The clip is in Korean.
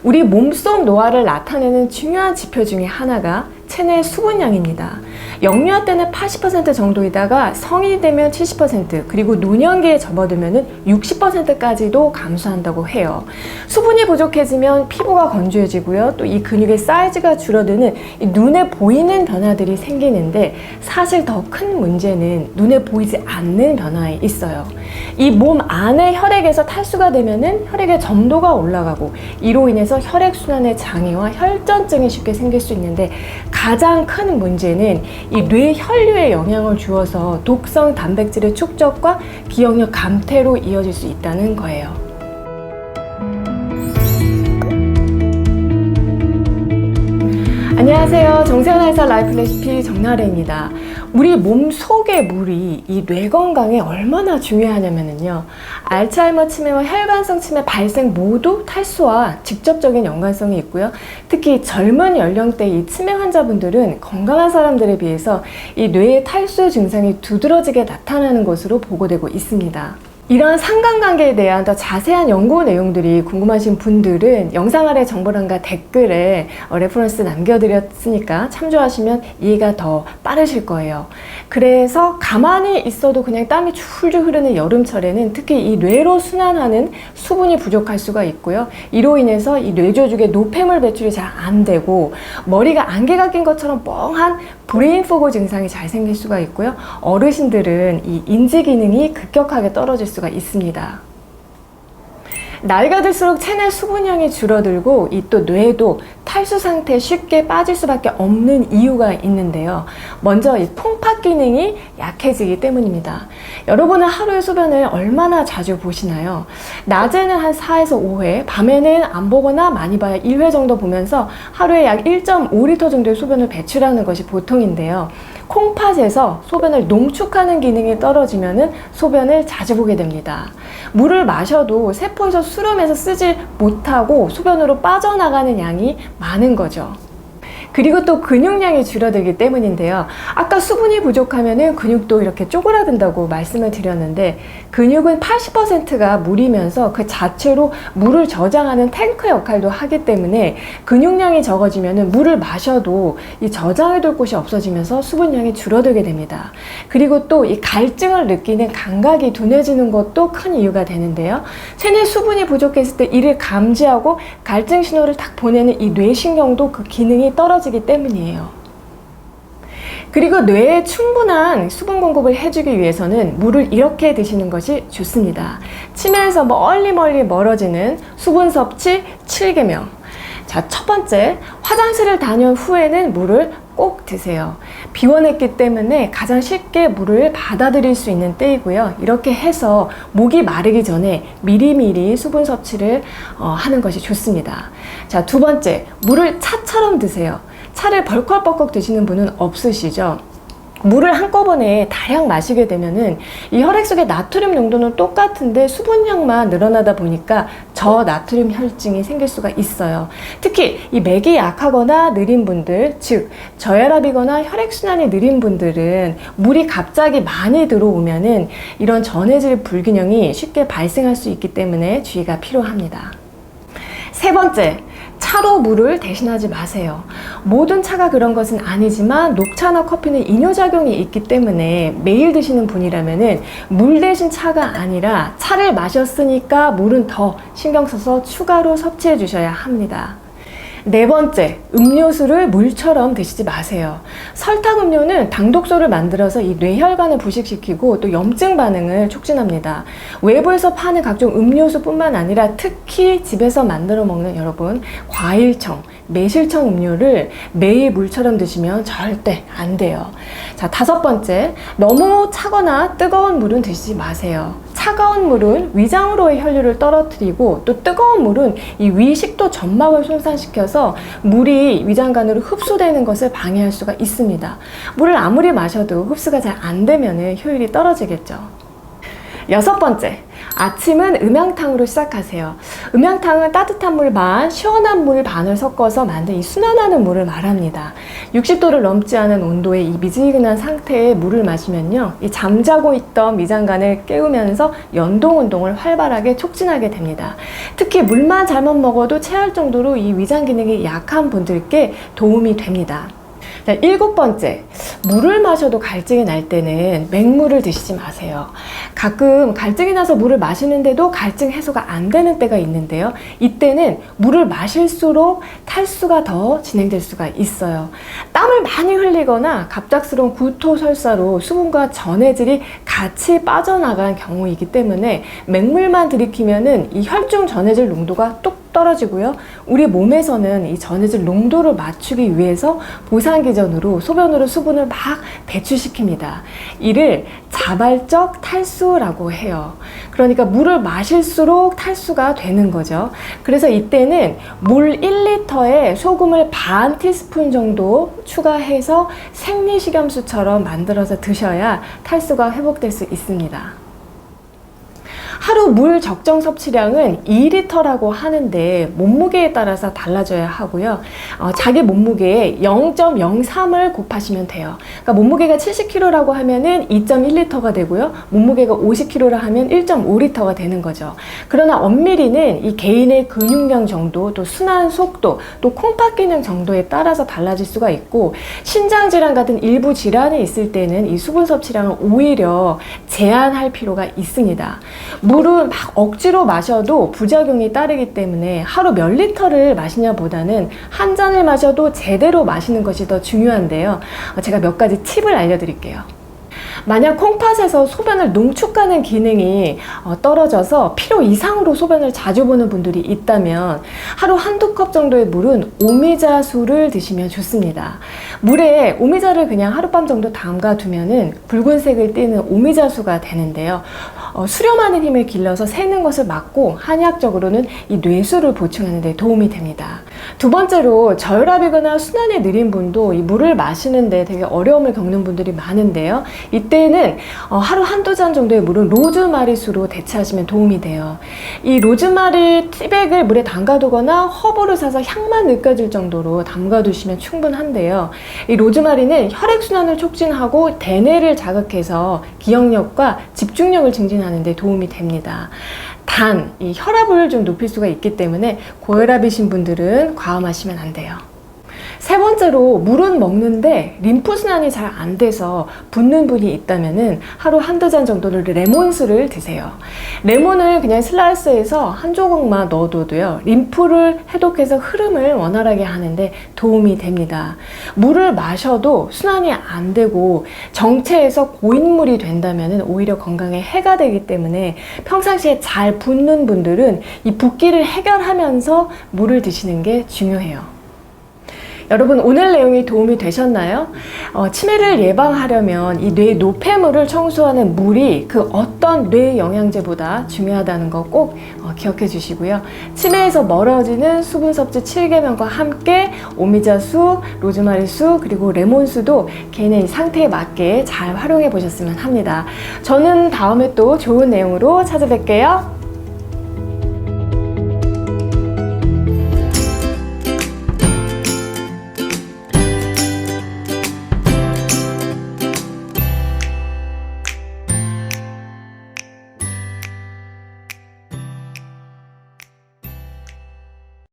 우리 몸속 노화를 나타내는 중요한 지표 중에 하나가 체내 수분량입니다. 영유아 때는 80% 정도이다가 성인이 되면 70%, 그리고 노년기에 접어들면 60%까지도 감소한다고 해요. 수분이 부족해지면 피부가 건조해지고요. 또 이 근육의 사이즈가 줄어드는 이 눈에 보이는 변화들이 생기는데, 사실 더 큰 문제는 눈에 보이지 않는 변화에 있어요. 이 몸 안의 혈액에서 탈수가 되면은 혈액의 점도가 올라가고, 이로 인해서 혈액순환의 장애와 혈전증이 쉽게 생길 수 있는데, 가장 큰 문제는 이 뇌혈류에 영향을 주어서 독성 단백질의 축적과 기억력 감퇴로 이어질 수 있다는 거예요. 안녕하세요. 정세현의 해설 라이프 레시피 정나래입니다. 우리 몸 속의 물이 이 뇌 건강에 얼마나 중요하냐면요. 알츠하이머 치매와 혈관성 치매 발생 모두 탈수와 직접적인 연관성이 있고요. 특히 젊은 연령대 이 치매 환자분들은 건강한 사람들에 비해서 이 뇌의 탈수 증상이 두드러지게 나타나는 것으로 보고되고 있습니다. 이런 상관관계에 대한 더 자세한 연구 내용들이 궁금하신 분들은 영상 아래 정보란과 댓글에 레퍼런스 남겨드렸으니까 참조하시면 이해가 더 빠르실 거예요. 그래서 가만히 있어도 그냥 땀이 줄줄 흐르는 여름철에는 특히 이 뇌로 순환하는 수분이 부족할 수가 있고요. 이로 인해서 이 뇌조직의 노폐물 배출이 잘 안 되고, 머리가 안개가 낀 것처럼 뻥한 브레인 포그 증상이 잘 생길 수가 있고요. 어르신들은 이 인지 기능이 급격하게 떨어질 수가 있습니다. 나이가 들수록 체내 수분량이 줄어들고 이 또 뇌도 탈수 상태에 쉽게 빠질 수밖에 없는 이유가 있는데요. 먼저 이 통파 기능이 약해지기 때문입니다. 여러분은 하루에 소변을 얼마나 자주 보시나요? 낮에는 한 4에서 5회, 밤에는 안 보거나 많이 봐야 1회 정도 보면서 하루에 약 1.5리터 정도의 소변을 배출하는 것이 보통인데요. 콩팥에서 소변을 농축하는 기능이 떨어지면은 소변을 자주 보게 됩니다. 물을 마셔도 세포에서 수렴해서 쓰지 못하고 소변으로 빠져나가는 양이 많은 거죠. 그리고 또 근육량이 줄어들기 때문인데요. 아까 수분이 부족하면은 근육도 이렇게 쪼그라든다고 말씀을 드렸는데, 근육은 80%가 물이면서 그 자체로 물을 저장하는 탱크 역할도 하기 때문에 근육량이 적어지면은 물을 마셔도 이 저장해둘 곳이 없어지면서 수분량이 줄어들게 됩니다. 그리고 또 이 갈증을 느끼는 감각이 둔해지는 것도 큰 이유가 되는데요. 체내 수분이 부족했을 때 이를 감지하고 갈증 신호를 딱 보내는 이 뇌신경도 그 기능이 떨어지기 때문이에요. 그리고 뇌에 충분한 수분 공급을 해주기 위해서는 물을 이렇게 드시는 것이 좋습니다. 치매에서 멀리 멀어지는 수분 섭취 7계명. 자, 첫 번째, 화장실을 다녀온 후에는 물을 꼭 드세요. 비워냈기 때문에 가장 쉽게 물을 받아들일 수 있는 때이고요. 이렇게 해서 목이 마르기 전에 미리미리 수분 섭취를 하는 것이 좋습니다. 자, 두 번째, 물을 차처럼 드세요. 차를 벌컥벌컥 드시는 분은 없으시죠? 물을 한꺼번에 다량 마시게 되면은 이 혈액 속의 나트륨 농도는 똑같은데 수분량만 늘어나다 보니까 저나트륨 혈증이 생길 수가 있어요. 특히 이 맥이 약하거나 느린 분들, 즉 저혈압이거나 혈액순환이 느린 분들은 물이 갑자기 많이 들어오면은 이런 전해질 불균형이 쉽게 발생할 수 있기 때문에 주의가 필요합니다. 세 번째, 차로 물을 대신하지 마세요. 모든 차가 그런 것은 아니지만 녹차나 커피는 이뇨작용이 있기 때문에 매일 드시는 분이라면은 물 대신 차가 아니라 차를 마셨으니까 물은 더 신경 써서 추가로 섭취해 주셔야 합니다. 네 번째, 음료수를 물처럼 드시지 마세요. 설탕 음료는 당독소를 만들어서 이 뇌혈관을 부식시키고 또 염증 반응을 촉진합니다. 외부에서 파는 각종 음료수뿐만 아니라 특히 집에서 만들어 먹는 여러분, 과일청, 매실청 음료를 매일 물처럼 드시면 절대 안 돼요. 자, 다섯 번째, 너무 차거나 뜨거운 물은 드시지 마세요. 차가운 물은 위장으로의 혈류를 떨어뜨리고 또 뜨거운 물은 이 위식도 점막을 손상시켜서 물이 위장관으로 흡수되는 것을 방해할 수가 있습니다. 물을 아무리 마셔도 흡수가 잘 안 되면 효율이 떨어지겠죠. 여섯 번째, 아침은 음양탕으로 시작하세요. 음양탕은 따뜻한 물 반, 시원한 물 반을 섞어서 만든 이 순환하는 물을 말합니다. 60도를 넘지 않은 온도의 이 미지근한 상태의 물을 마시면요, 이 잠자고 있던 위장관을 깨우면서 연동 운동을 활발하게 촉진하게 됩니다. 특히 물만 잘못 먹어도 체할 정도로 이 위장 기능이 약한 분들께 도움이 됩니다. 자, 7번째, 물을 마셔도 갈증이 날 때는 맹물을 드시지 마세요. 가끔 갈증이 나서 물을 마시는데도 갈증 해소가 안 되는 때가 있는데요. 이때는 물을 마실수록 탈수가 더 진행될 수가 있어요. 땀을 많이 흘리거나 갑작스러운 구토설사로 수분과 전해질이 같이 빠져나간 경우이기 때문에 맹물만 들이키면은 이 혈중 전해질 농도가 뚝 떨어지고요. 우리 몸에서는 이 전해질 농도를 맞추기 위해서 보상기전으로 소변으로 수분을 막 배출시킵니다. 이를 자발적 탈수라고 해요. 그러니까 물을 마실수록 탈수가 되는 거죠. 그래서 이때는 물 1리터에 소금을 반 티스푼 정도 추가해서 생리식염수처럼 만들어서 드셔야 탈수가 회복될 수 있습니다. 하루 물 적정 섭취량은 2리터라고 하는데 몸무게에 따라서 달라져야 하고요. 자기 몸무게에 0.03을 곱하시면 돼요. 그러니까 몸무게가 70kg라고 하면은 2.1리터가 되고요. 몸무게가 50kg라 하면 1.5리터가 되는 거죠. 그러나 엄밀히는 이 개인의 근육량 정도, 또 순환 속도, 또 콩팥 기능 정도에 따라서 달라질 수가 있고, 신장 질환 같은 일부 질환이 있을 때는 이 수분 섭취량을 오히려 제한할 필요가 있습니다. 물은 막 억지로 마셔도 부작용이 따르기 때문에 하루 몇 리터를 마시냐 보다는 한 잔을 마셔도 제대로 마시는 것이 더 중요한데요. 제가 몇 가지 팁을 알려드릴게요. 만약 콩팥에서 소변을 농축하는 기능이 떨어져서 필요 이상으로 소변을 자주 보는 분들이 있다면 하루 한두 컵 정도의 물은 오미자수를 드시면 좋습니다. 물에 오미자를 그냥 하룻밤 정도 담가두면은 붉은색을 띠는 오미자수가 되는데요. 수렴하는 힘을 길러서 새는 것을 막고 한의학적으로는 이 뇌수를 보충하는 데 도움이 됩니다. 두 번째로 저혈압이거나 순환이 느린 분도 이 물을 마시는데 되게 어려움을 겪는 분들이 많은데요. 이때는 하루 한두 잔 정도의 물은 로즈마리수로 대체하시면 도움이 돼요. 이 로즈마리 티백을 물에 담가두거나 허브를 사서 향만 느껴질 정도로 담가두시면 충분한데요. 이 로즈마리는 혈액순환을 촉진하고 대뇌를 자극해서 기억력과 집중력을 증진하는 데 도움이 됩니다. 단, 이 혈압을 좀 높일 수가 있기 때문에 고혈압이신 분들은 과음하시면 안 돼요. 세 번째로, 물은 먹는데 림프순환이 잘 안 돼서 붓는 분이 있다면은 하루 한두 잔 정도를 레몬수를 드세요. 레몬을 그냥 슬라이스해서 한 조각만 넣어둬도요, 림프를 해독해서 흐름을 원활하게 하는데 도움이 됩니다. 물을 마셔도 순환이 안 되고 정체에서 고인물이 된다면은 오히려 건강에 해가 되기 때문에 평상시에 잘 붓는 분들은 이 붓기를 해결하면서 물을 드시는 게 중요해요. 여러분, 오늘 내용이 도움이 되셨나요? 치매를 예방하려면 이 뇌 노폐물을 청소하는 물이 그 어떤 뇌 영양제보다 중요하다는 거 꼭 기억해 주시고요. 치매에서 멀어지는 수분 섭취 7계명과 함께 오미자수, 로즈마리수, 그리고 레몬수도 개인의 상태에 맞게 잘 활용해 보셨으면 합니다. 저는 다음에 또 좋은 내용으로 찾아뵐게요.